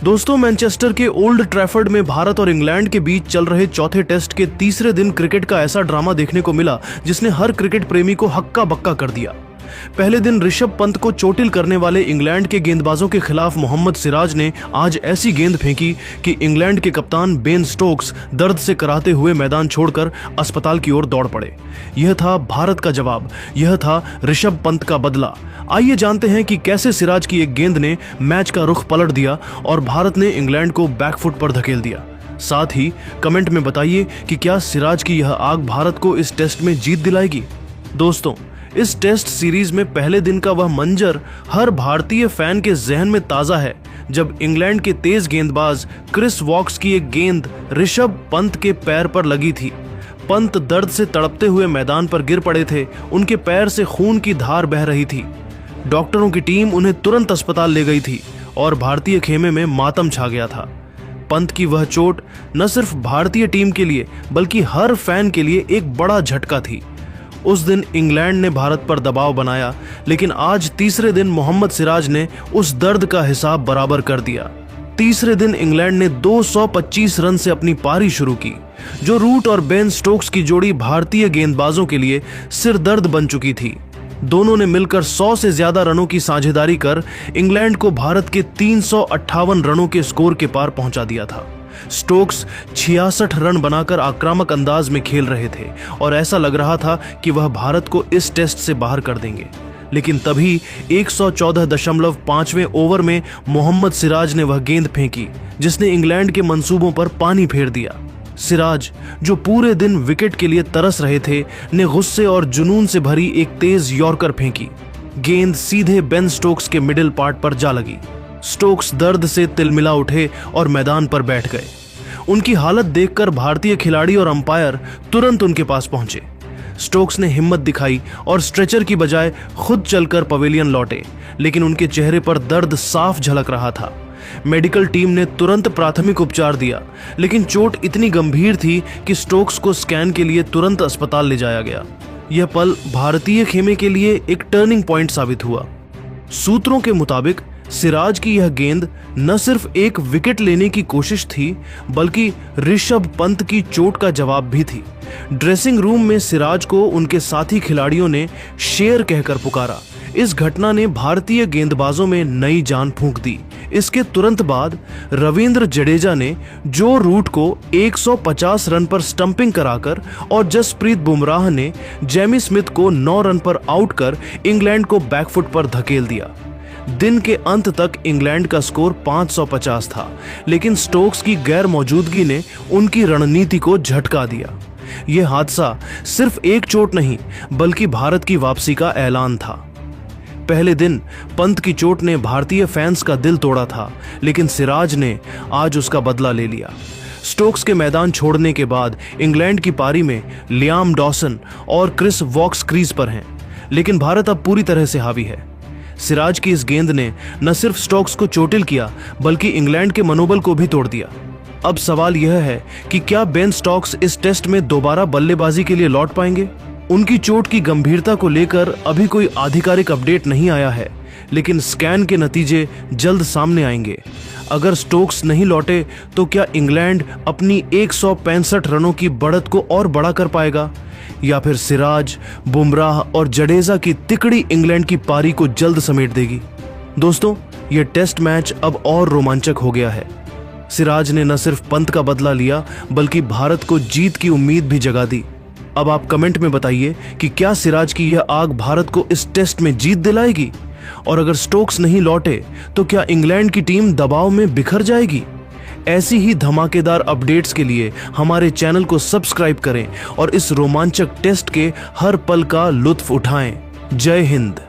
दोस्तों, मैनचेस्टर के old Trafford में भारत और इंग्लैंड के बीच चल रहे चौथे टेस्ट के तीसरे दिन क्रिकेट का ऐसा ड्रामा देखने को मिला जिसने हर क्रिकेट प्रेमी को हक्का बक्का कर दिया। पहले दिन ऋषभ पंत को चोटिल करने वाले इंग्लैंड के गेंदबाजों के खिलाफ मोहम्मद सिराज ने आज ऐसी गेंद फेंकी कि इंग्लैंड के कप्तान बेन स्टोक्स दर्द से कराहते हुए मैदान छोड़कर अस्पताल की ओर दौड़ पड़े। यह था भारत का जवाब, यह था ऋषभ पंत का बदला। आइए जानते हैं कि कैसे सिराज की एक गेंद ने मैच का रुख पलट दिया और भारत ने इंग्लैंड को बैकफुट पर धकेल दिया। साथ ही कमेंट में बताइए कि क्या सिराज की यह आग भारत को इस टेस्ट में जीत दिलाएगी। दोस्तों, इस टेस्ट सीरीज में पहले दिन का वह मंजर हर भारतीय फैन के जहन में ताजा है, जब इंग्लैंड के तेज गेंदबाज क्रिस वॉक्स की एक गेंद ऋषभ पंत के पैर पर लगी थी। पंत दर्द से तड़पते हुए मैदान पर गिर पड़े थे, उनके पैर से खून की धार बह रही थी। डॉक्टरों की टीम उन्हें तुरंत अस्पताल ले गई थी और भारतीय खेमे में मातम छा गया था। पंत की वह चोट न सिर्फ भारतीय टीम के लिए बल्कि हर फैन के लिए एक बड़ा झटका थी। उस दिन इंग्लैंड ने भारत पर दबाव बनाया, लेकिन आज तीसरे दिन मोहम्मद सिराज ने उस दर्द का हिसाब बराबर कर दिया। तीसरे दिन इंग्लैंड ने 225 रन से अपनी पारी शुरू की, जो रूट और बेन स्टोक्स की जोड़ी भारतीय गेंदबाजों के लिए सिरदर्द बन चुकी थी। दोनों ने मिलकर 100 से ज्यादा रनों की साझेदारी कर इंग्लैंड को भारत के 358 रनों के स्कोर के पार पहुंचा दिया था। स्टोक्स 66 रन बनाकर आक्रामक अंदाज में खेल रहे थे और ऐसा लग रहा था कि वह भारत को इस टेस्ट से बाहर कर देंगे, लेकिन तभी 114.5वें ओवर में मोहम्मद सिराज ने वह गेंद फेंकी जिसने इंग्लैंड के मंसूबों पर पानी फेर दिया। सिराज, जो पूरे दिन विकेट के लिए तरस रहे थे, ने गुस्से और जुनून से भरी एक तेज यॉर्कर फेंकी। गेंद सीधे बेन स्टोक्स के मिडिल पार्ट पर जा लगी। स्टोक्स दर्द से तिलमिला उठे और मैदान पर बैठ गए। उनकी हालत देखकर भारतीय खिलाड़ी और अंपायर तुरंत उनके पास पहुंचे। स्टोक्स ने हिम्मत दिखाई और स्ट्रेचर की बजाय खुद चलकर पवेलियन लौटे, लेकिन उनके चेहरे पर दर्द साफ झलक रहा था। मेडिकल टीम ने तुरंत प्राथमिक उपचार दिया, लेकिन चोट इतनी गंभीर थी कि स्टोक्स को स्कैन के लिए तुरंत अस्पताल ले जाया गया। यह पल भारतीय खेमे के लिए एक टर्निंग पॉइंट साबित हुआ। सूत्रों के मुताबिक सिराज की यह गेंद न सिर्फ एक विकेट लेने की कोशिश थी, बल्कि ऋषभ पंत की चोट का जवाब भी थी। ड्रेसिंग रूम में सिराज को उनके साथी खिलाड़ियों ने शेर कहकर पुकारा। इस घटना ने भारतीय गेंदबाजों में नई जान फूंक दी। इसके तुरंत बाद रविंद्र जडेजा ने जो रूट को 150 रन पर स्टंपिंग कराकर और जसप्रीत बुमराह ने जेमी स्मिथ को 9 रन पर आउट कर इंग्लैंड को बैकफुट पर धकेल दिया। दिन के अंत तक इंग्लैंड का स्कोर 550 था, लेकिन स्टोक्स की गैर मौजूदगी ने उनकी रणनीति को झटका दिया। यह हादसा सिर्फ एक चोट नहीं बल्कि भारत की वापसी का ऐलान था। पहले दिन पंत की चोट ने भारतीय फैंस का दिल तोड़ा था, लेकिन सिराज ने आज उसका बदला ले लिया। स्टोक्स के मैदान छोड़ने के बाद इंग्लैंड की पारी में लियाम डॉसन और क्रिस वॉक्स क्रीज पर हैं, लेकिन भारत अब पूरी तरह से हावी है। सिराज की इस गेंद ने न सिर्फ स्टोक्स को चोटिल किया बल्कि इंग्लैंड के मनोबल को भी तोड़ दिया। अब सवाल यह है कि क्या बेन स्टोक्स इस टेस्ट में दोबारा बल्लेबाजी के लिए लौट पाएंगे। उनकी चोट की गंभीरता को लेकर अभी कोई आधिकारिक अपडेट नहीं आया है, लेकिन स्कैन के नतीजे जल्द सामने आएंगे। अगर स्टोक्स नहीं लौटे तो क्या इंग्लैंड अपनी 165 रनों की बढ़त को और बड़ा कर पाएगा, या फिर सिराज, बुमराह और जडेजा की तिकड़ी इंग्लैंड की पारी को जल्द समेट देगी। दोस्तों, यह टेस्ट मैच अब और रोमांचक हो गया है। सिराज ने न सिर्फ पंत का बदला लिया बल्कि भारत को जीत की उम्मीद भी जगा दी। अब आप कमेंट में बताइए कि क्या सिराज की यह आग भारत को इस टेस्ट में जीत दिलाएगी, और अगर स्टोक्स नहीं लौटे तो क्या इंग्लैंड की टीम दबाव में बिखर जाएगी। ऐसी ही धमाकेदार अपडेट्स के लिए हमारे चैनल को सब्सक्राइब करें और इस रोमांचक टेस्ट के हर पल का लुत्फ उठाएं। जय हिंद।